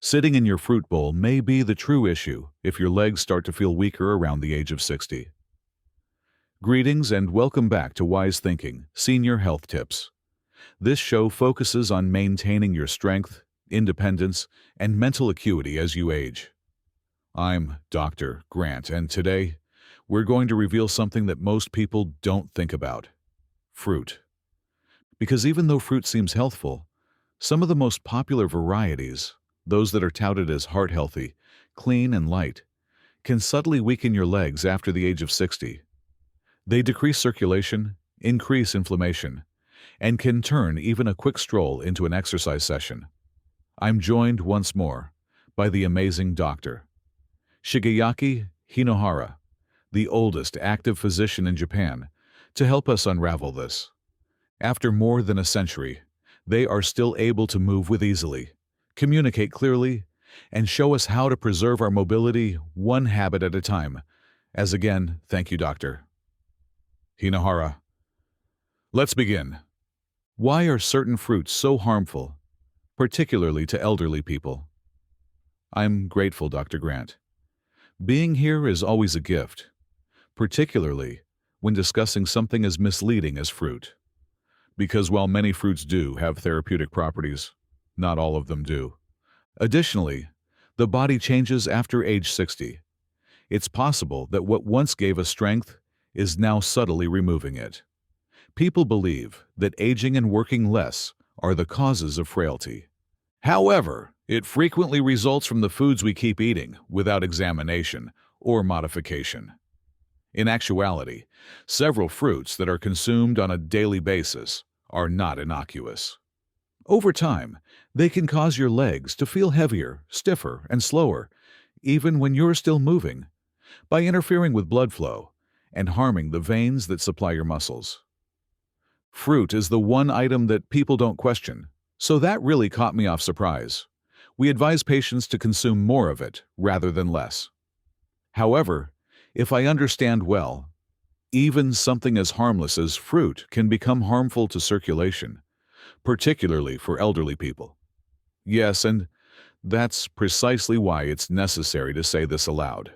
Sitting in your fruit bowl may be the true issue if your legs start to feel weaker around the age of 60. Greetings and welcome back to Wise Thinking, Senior Health Tips. This show focuses on maintaining your strength, independence, and mental acuity as you age. I'm Dr. Grant, and today we're going to reveal something that most people don't think about: fruit. Because even though fruit seems healthful, some of the most popular varieties, those that are touted as heart-healthy, clean, and light, can subtly weaken your legs after the age of 60. They decrease circulation, increase inflammation, and can turn even a quick stroll into an exercise session. I'm joined once more by the amazing Dr. Shigeaki Hinohara, the oldest active physician in Japan, to help us unravel this. After more than a century, they are still able to move with easily, communicate clearly, and show us how to preserve our mobility one habit at a time. As again, thank you, Dr. Hinohara. Let's begin. Why are certain fruits so harmful, particularly to elderly people? I'm grateful, Dr. Grant. Being here is always a gift, particularly when discussing something as misleading as fruit. Because while many fruits do have therapeutic properties, not all of them do. Additionally, the body changes after age 60. It's possible that what once gave us strength is now subtly removing it. People believe that aging and working less are the causes of frailty. However, it frequently results from the foods we keep eating without examination or modification. In actuality, several fruits that are consumed on a daily basis are not innocuous. Over time, they can cause your legs to feel heavier, stiffer, and slower, even when you're still moving, by interfering with blood flow and harming the veins that supply your muscles. Fruit is the one item that people don't question, so that really caught me off surprise. We advise patients to consume more of it rather than less. However, if I understand well, even something as harmless as fruit can become harmful to circulation, particularly for elderly people. Yes, and that's precisely why it's necessary to say this aloud.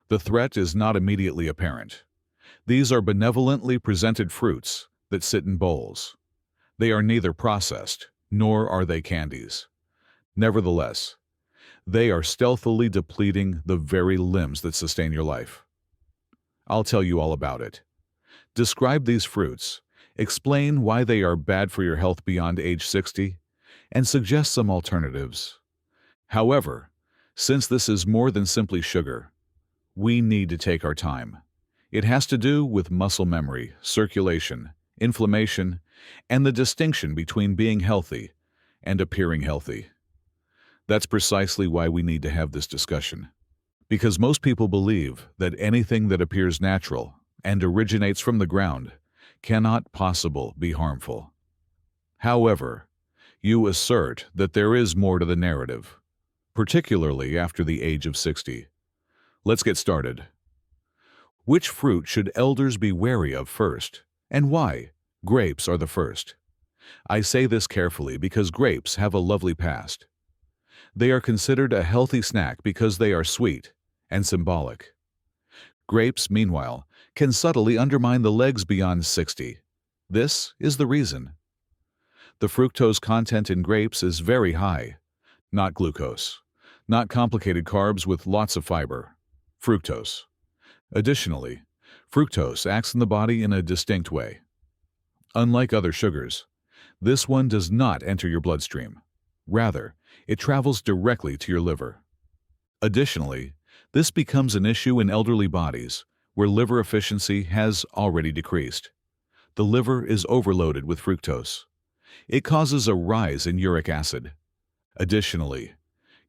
The threat is not immediately apparent. These are benevolently presented fruits that sit in bowls. They are neither processed, nor are they candies. Nevertheless, they are stealthily depleting the very limbs that sustain your life. I'll tell you all about it. Describe these fruits, explain why they are bad for your health beyond age 60, and suggest some alternatives. However, since this is more than simply sugar, we need to take our time. It has to do with muscle memory, circulation, inflammation, and the distinction between being healthy and appearing healthy. That's precisely why we need to have this discussion. Because most people believe that anything that appears natural and originates from the ground cannot possibly be harmful. However, you assert that there is more to the narrative, particularly after the age of 60. Let's get started. Which fruit should elders be wary of first, and why? Grapes are the first. I say this carefully because grapes have a lovely past. They are considered a healthy snack because they are sweet and symbolic. Grapes, meanwhile, can subtly undermine the legs beyond 60. This is the reason. The fructose content in grapes is very high, not glucose, not complicated carbs with lots of fiber, fructose. Additionally, fructose acts in the body in a distinct way. Unlike other sugars, this one does not enter your bloodstream. Rather, it travels directly to your liver. Additionally, this becomes an issue in elderly bodies where liver efficiency has already decreased. The liver is overloaded with fructose. It causes a rise in uric acid. Additionally,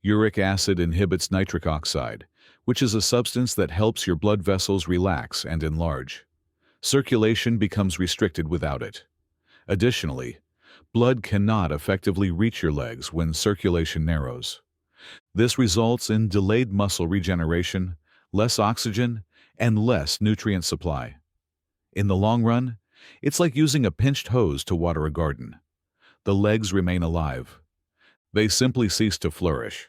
uric acid inhibits nitric oxide, which is a substance that helps your blood vessels relax and enlarge. Circulation becomes restricted without it. Additionally, blood cannot effectively reach your legs when circulation narrows. This results in delayed muscle regeneration, less oxygen, and less nutrient supply. In the long run, it's like using a pinched hose to water a garden. The legs remain alive. They simply cease to flourish.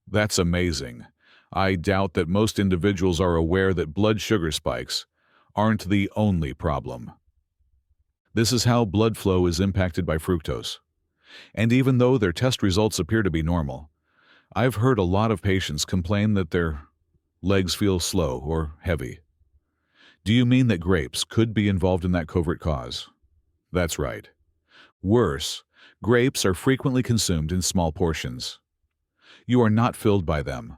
That's amazing. I doubt that most individuals are aware that blood sugar spikes aren't the only problem. This is how blood flow is impacted by fructose. And even though their test results appear to be normal, I've heard a lot of patients complain that their legs feel slow or heavy. Do you mean that grapes could be involved in that covert cause? That's right. Worse, grapes are frequently consumed in small portions. You are not filled by them.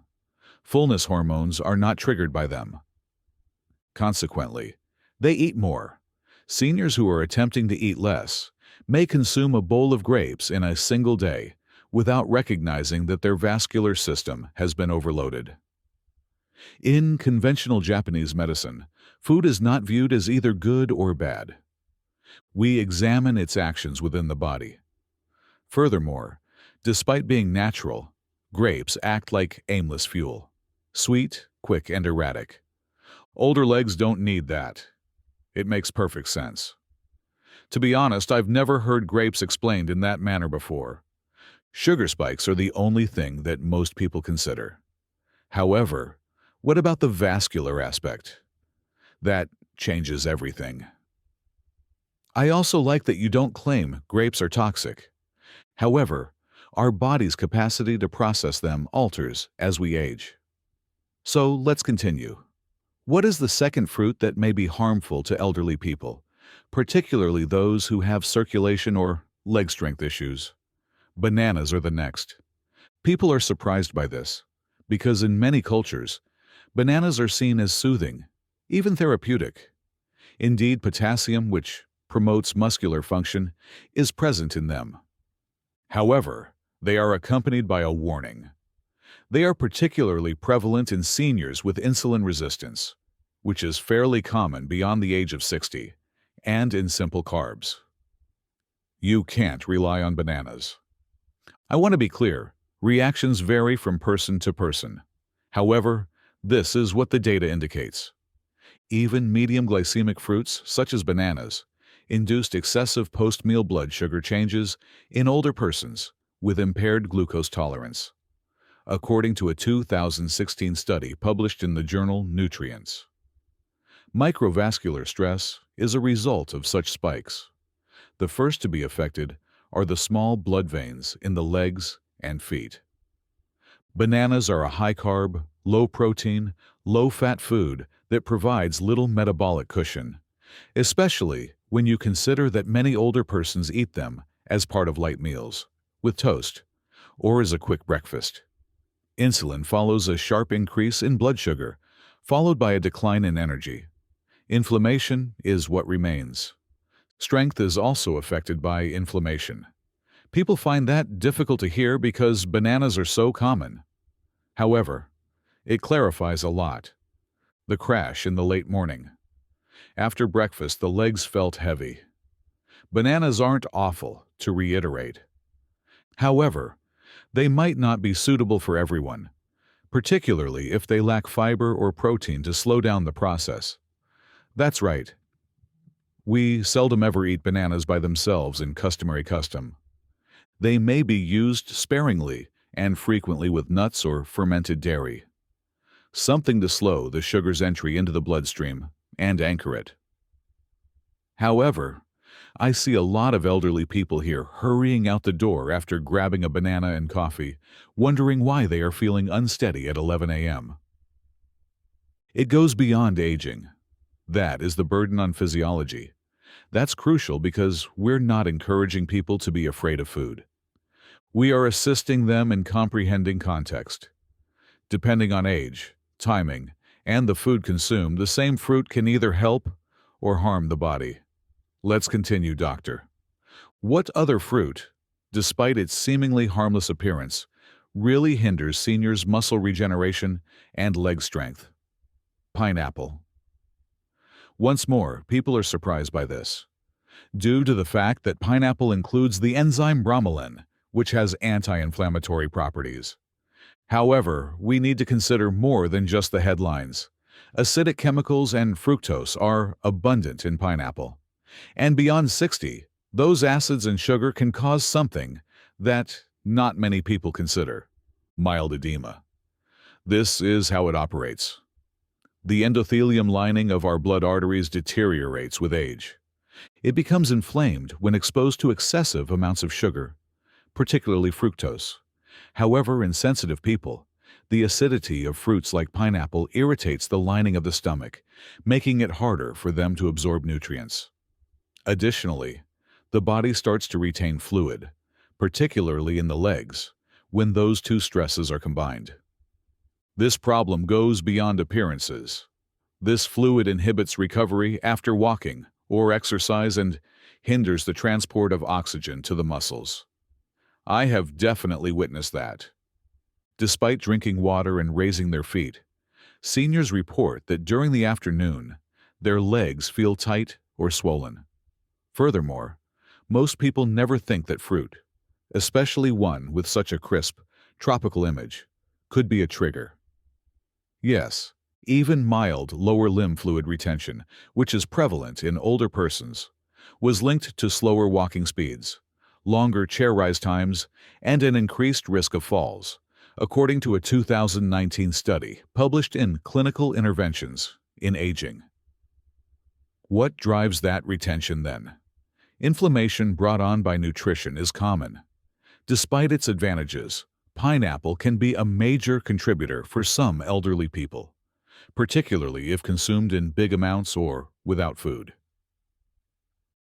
Fullness hormones are not triggered by them. Consequently, they eat more. Seniors who are attempting to eat less may consume a bowl of grapes in a single day without recognizing that their vascular system has been overloaded. In conventional Japanese medicine, food is not viewed as either good or bad. We examine its actions within the body. Furthermore, despite being natural, grapes act like aimless fuel. Sweet, quick, and erratic. Older legs don't need that. It makes perfect sense. To be honest, I've never heard grapes explained in that manner before. Sugar spikes are the only thing that most people consider. However, what about the vascular aspect? That changes everything. I also like that you don't claim grapes are toxic. However, our body's capacity to process them alters as we age. So let's continue. What is the second fruit that may be harmful to elderly people, particularly those who have circulation or leg strength issues? Bananas are the next. People are surprised by this, because in many cultures, bananas are seen as soothing, even therapeutic. Indeed, potassium, which promotes muscular function, is present in them. However, they are accompanied by a warning. They are particularly prevalent in seniors with insulin resistance, which is fairly common beyond the age of 60, and in simple carbs. You can't rely on bananas. I want to be clear, reactions vary from person to person. However, this is what the data indicates. Even medium glycemic fruits, such as bananas, induced excessive post-meal blood sugar changes in older persons with impaired glucose tolerance, according to a 2016 study published in the journal Nutrients. Microvascular stress is a result of such spikes. The first to be affected are the small blood veins in the legs and feet. Bananas are a high-carb, low-protein, low-fat food that provides little metabolic cushion, especially when you consider that many older persons eat them as part of light meals, with toast, or as a quick breakfast. Insulin follows a sharp increase in blood sugar, followed by a decline in energy. Inflammation is what remains. Strength is also affected by inflammation. People find that difficult to hear because bananas are so common. However, it clarifies a lot. The crash in the late morning. After breakfast, the legs felt heavy. Bananas aren't awful, to reiterate. However, they might not be suitable for everyone, particularly if they lack fiber or protein to slow down the process. That's right. We seldom ever eat bananas by themselves in customary custom. They may be used sparingly and frequently with nuts or fermented dairy. Something to slow the sugar's entry into the bloodstream and anchor it. However, I see a lot of elderly people here hurrying out the door after grabbing a banana and coffee, wondering why they are feeling unsteady at 11 a.m. It goes beyond aging. That is the burden on physiology. That's crucial because we're not encouraging people to be afraid of food. We are assisting them in comprehending context. Depending on age, timing, and the food consumed, the same fruit can either help or harm the body. Let's continue, doctor. What other fruit, despite its seemingly harmless appearance, really hinders seniors' muscle regeneration and leg strength? Pineapple. Once more, people are surprised by this, due to the fact that pineapple includes the enzyme bromelain, which has anti-inflammatory properties. However, we need to consider more than just the headlines. Acidic chemicals and fructose are abundant in pineapple. And beyond 60, those acids and sugar can cause something that not many people consider mild edema. This is how it operates. The endothelium lining of our blood arteries deteriorates with age. It becomes inflamed when exposed to excessive amounts of sugar, particularly fructose. However, in sensitive people, the acidity of fruits like pineapple irritates the lining of the stomach, making it harder for them to absorb nutrients. Additionally, the body starts to retain fluid, particularly in the legs, when those two stresses are combined. This problem goes beyond appearances. This fluid inhibits recovery after walking or exercise and hinders the transport of oxygen to the muscles. I have definitely witnessed that. Despite drinking water and raising their feet, seniors report that during the afternoon, their legs feel tight or swollen. Furthermore, most people never think that fruit, especially one with such a crisp, tropical image, could be a trigger. Yes, even mild lower limb fluid retention, which is prevalent in older persons, was linked to slower walking speeds, longer chair rise times, and an increased risk of falls, according to a 2019 study published in Clinical Interventions in Aging. What drives that retention then? Inflammation brought on by nutrition is common. Despite its advantages, pineapple can be a major contributor for some elderly people, particularly if consumed in big amounts or without food.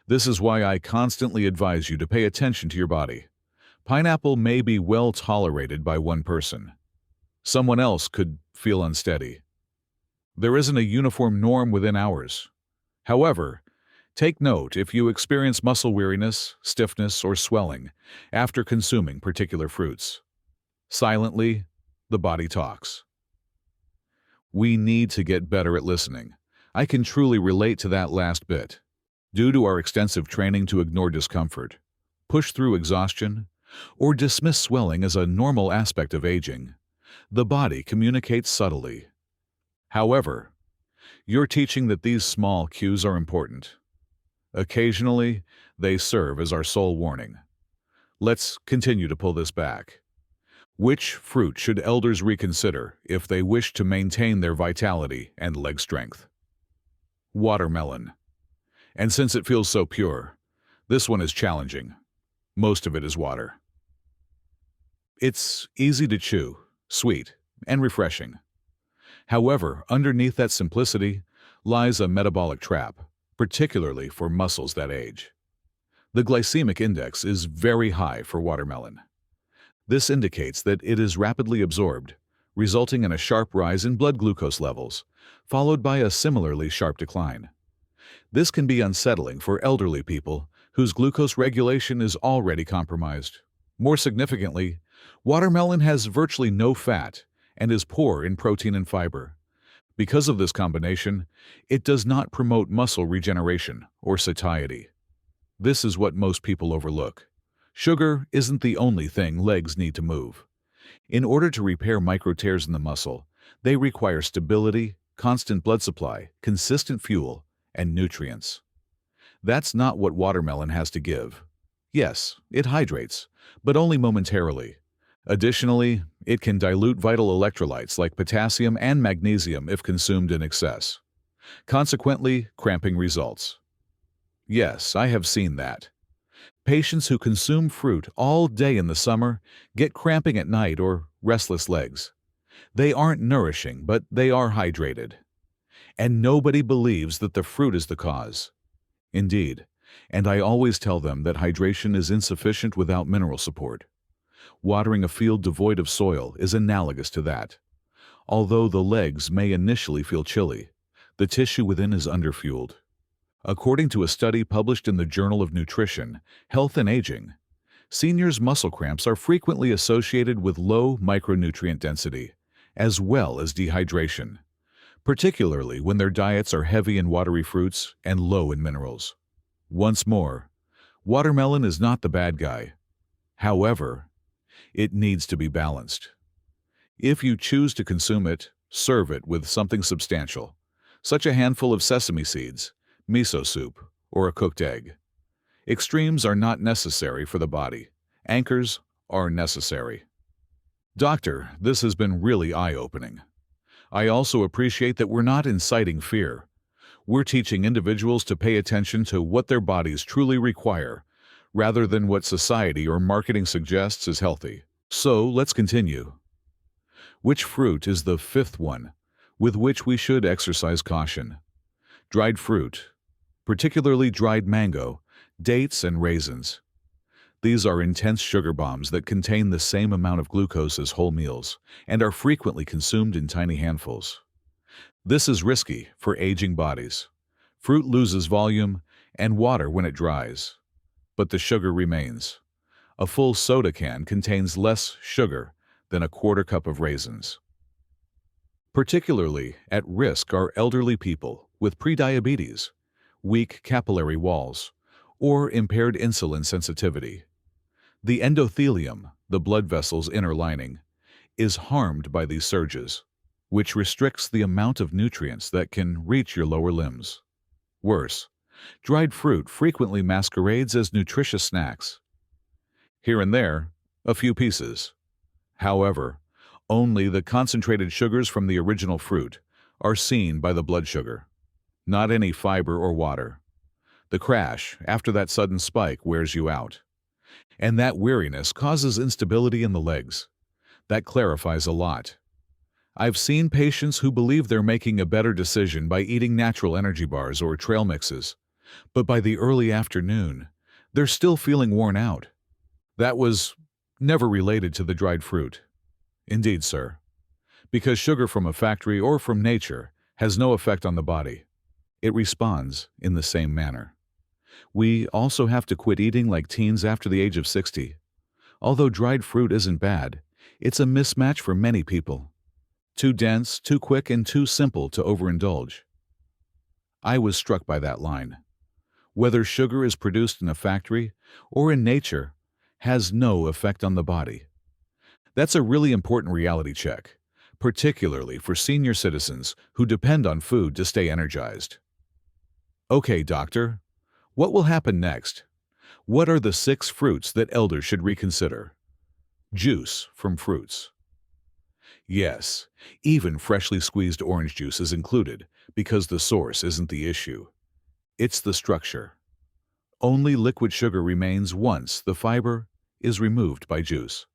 This is why I constantly advise you to pay attention to your body. Pineapple may be well tolerated by one person. Someone else could feel unsteady. There isn't a uniform norm within ours. However, take note if you experience muscle weariness, stiffness, or swelling after consuming particular fruits. Silently, the body talks. We need to get better at listening. I can truly relate to that last bit. Due to our extensive training to ignore discomfort, push through exhaustion, or dismiss swelling as a normal aspect of aging, the body communicates subtly. However, you're teaching that these small cues are important. Occasionally, they serve as our sole warning. Let's continue to pull this back. Which fruit should elders reconsider if they wish to maintain their vitality and leg strength? Watermelon. And since it feels so pure, this one is challenging. Most of it is water. It's easy to chew, sweet, and refreshing. However, underneath that simplicity lies a metabolic trap, particularly for muscles that age. The glycemic index is very high for watermelon. This indicates that it is rapidly absorbed, resulting in a sharp rise in blood glucose levels, followed by a similarly sharp decline. This can be unsettling for elderly people whose glucose regulation is already compromised. More significantly, watermelon has virtually no fat and is poor in protein and fiber. Because of this combination, it does not promote muscle regeneration or satiety. This is what most people overlook. Sugar isn't the only thing legs need to move. In order to repair micro tears in the muscle, they require stability, constant blood supply, consistent fuel, and nutrients. That's not what watermelon has to give. Yes, it hydrates, but only momentarily. Additionally, it can dilute vital electrolytes like potassium and magnesium if consumed in excess. Consequently, cramping results. Yes, I have seen that. Patients who consume fruit all day in the summer get cramping at night or restless legs. They aren't nourishing, but they are hydrated. And nobody believes that the fruit is the cause. Indeed, and I always tell them that hydration is insufficient without mineral support. Watering a field devoid of soil is analogous to that. Although the legs may initially feel chilly, the tissue within is underfueled. According to a study published in the Journal of Nutrition, Health and Aging, seniors' muscle cramps are frequently associated with low micronutrient density, as well as dehydration, particularly when their diets are heavy in watery fruits and low in minerals. Once more, watermelon is not the bad guy. However, it needs to be balanced. If you choose to consume it, serve it with something substantial, such a handful of sesame seeds, miso soup, or a cooked egg. Extremes are not necessary for the body. Anchors are necessary. Doctor, this has been really eye-opening. I also appreciate that we're not inciting fear. We're teaching individuals to pay attention to what their bodies truly require, rather than what society or marketing suggests is healthy. So, let's continue. Which fruit is the fifth one, with which we should exercise caution? Dried fruit, particularly dried mango, dates, and raisins. These are intense sugar bombs that contain the same amount of glucose as whole meals and are frequently consumed in tiny handfuls. This is risky for aging bodies. Fruit loses volume and water when it dries, but the sugar remains. A full soda can contains less sugar than a quarter cup of raisins. Particularly at risk are elderly people with prediabetes, weak capillary walls, or impaired insulin sensitivity. The endothelium, the blood vessel's inner lining, is harmed by these surges, which restricts the amount of nutrients that can reach your lower limbs. Worse, dried fruit frequently masquerades as nutritious snacks. Here and there, a few pieces. However, only the concentrated sugars from the original fruit are seen by the blood sugar, not any fiber or water. The crash after that sudden spike wears you out. And that weariness causes instability in the legs. That clarifies a lot. I've seen patients who believe they're making a better decision by eating natural energy bars or trail mixes, but by the early afternoon, they're still feeling worn out. That was never related to the dried fruit. Indeed, sir. Because sugar from a factory or from nature has no effect on the body. It responds in the same manner. We also have to quit eating like teens after the age of 60. Although dried fruit isn't bad, it's a mismatch for many people. Too dense, too quick, and too simple to overindulge. I was struck by that line. Whether sugar is produced in a factory or in nature has no effect on the body. That's a really important reality check, particularly for senior citizens who depend on food to stay energized. Okay, doctor, what will happen next? What are the 6 fruits that elders should reconsider? Juice from fruits. Yes, even freshly squeezed orange juice is included because the source isn't the issue. It's the structure. Only liquid sugar remains once the fiber is removed by juice.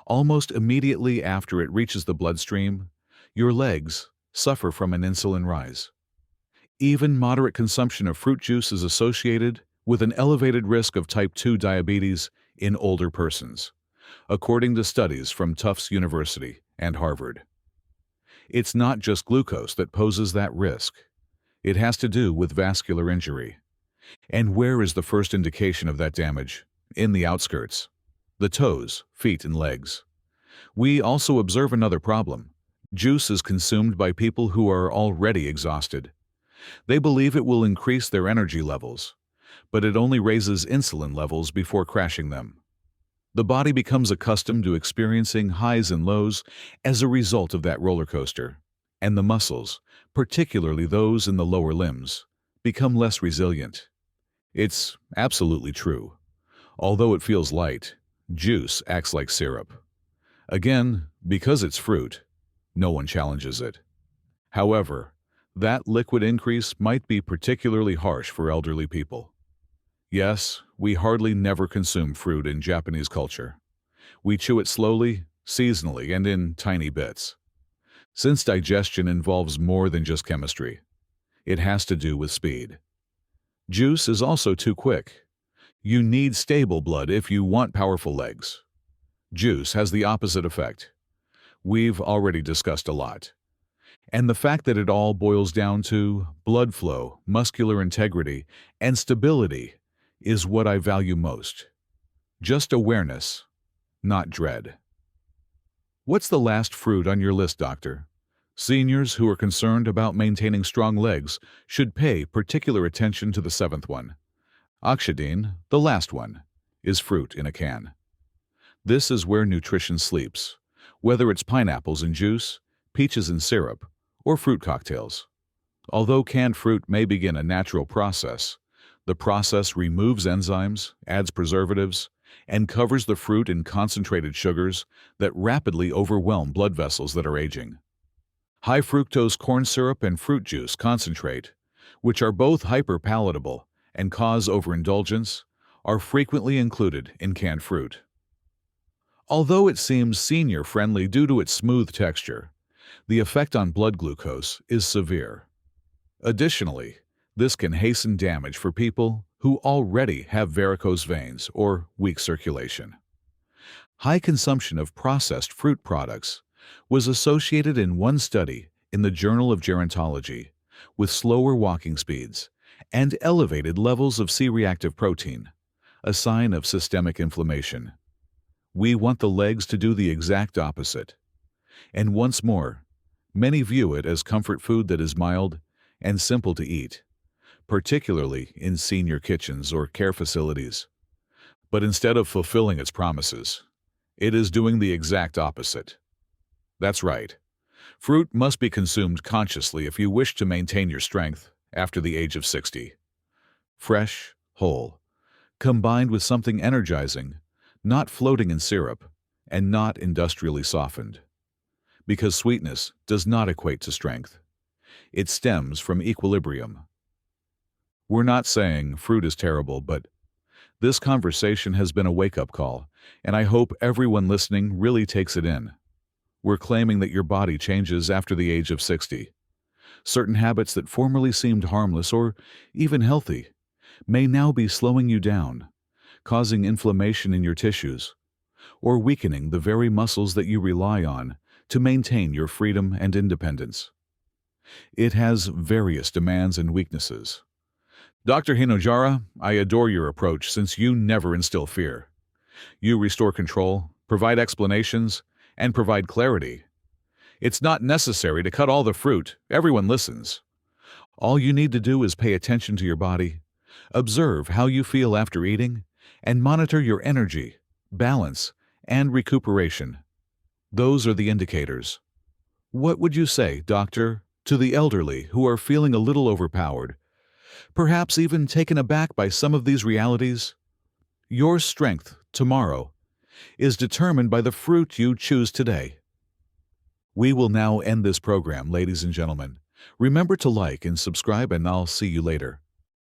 Almost immediately after it reaches the bloodstream, your legs suffer from an insulin rise. Even moderate consumption of fruit juice is associated with an elevated risk of type 2 diabetes in older persons, according to studies from Tufts University and Harvard. It's not just glucose that poses that risk. It has to do with vascular injury. And where is the first indication of that damage? In the outskirts. The toes, feet, and legs. We also observe another problem. Juice is consumed by people who are already exhausted. They believe it will increase their energy levels, but it only raises insulin levels before crashing them. The body becomes accustomed to experiencing highs and lows as a result of that roller coaster, and the muscles, particularly those in the lower limbs, become less resilient. It's absolutely true. Although it feels light, juice acts like syrup. Again, because it's fruit, no one challenges it. However, that liquid increase might be particularly harsh for elderly people. Yes, we hardly never consume fruit in Japanese culture. We chew it slowly, seasonally, and in tiny bits. Since digestion involves more than just chemistry, it has to do with speed. Juice is also too quick. You need stable blood if you want powerful legs. Juice has the opposite effect. We've already discussed a lot. And the fact that it all boils down to blood flow, muscular integrity, and stability is what I value most. Just awareness, not dread. What's the last fruit on your list, doctor? Seniors who are concerned about maintaining strong legs should pay particular attention to the 7th one. Oxidine, the last one, is fruit in a can. This is where nutrition sleeps, whether it's pineapples in juice, peaches in syrup, or fruit cocktails. Although canned fruit may begin a natural process, the process removes enzymes, adds preservatives, and covers the fruit in concentrated sugars that rapidly overwhelm blood vessels that are aging. High fructose corn syrup and fruit juice concentrate, which are both hyperpalatable and cause overindulgence, are frequently included in canned fruit. Although it seems senior-friendly due to its smooth texture, the effect on blood glucose is severe. Additionally, this can hasten damage for people who already have varicose veins or weak circulation. High consumption of processed fruit products was associated in one study in the Journal of Gerontology with slower walking speeds and elevated levels of C-reactive protein, a sign of systemic inflammation. We want the legs to do the exact opposite. And once more, many view it as comfort food that is mild and simple to eat, particularly in senior kitchens or care facilities. But instead of fulfilling its promises, it is doing the exact opposite. That's right. Fruit must be consumed consciously if you wish to maintain your strength after the age of 60. Fresh, whole, combined with something energizing, not floating in syrup, and not industrially softened. Because sweetness does not equate to strength. It stems from equilibrium. We're not saying fruit is terrible, but this conversation has been a wake-up call, and I hope everyone listening really takes it in. We're claiming that your body changes after the age of 60. Certain habits that formerly seemed harmless or even healthy may now be slowing you down, causing inflammation in your tissues, or weakening the very muscles that you rely on to maintain your freedom and independence. It has various demands and weaknesses. Dr. Hinohara, I adore your approach since you never instill fear. You restore control, provide explanations, and provide clarity. It's not necessary to cut all the fruit. Everyone listens. All you need to do is pay attention to your body, observe how you feel after eating, and monitor your energy, balance, and recuperation. Those are the indicators. What would you say, doctor, to the elderly who are feeling a little overpowered, perhaps even taken aback by some of these realities? Your strength tomorrow is determined by the fruit you choose today. We will now end this program, ladies and gentlemen. Remember to like and subscribe, and I'll see you later.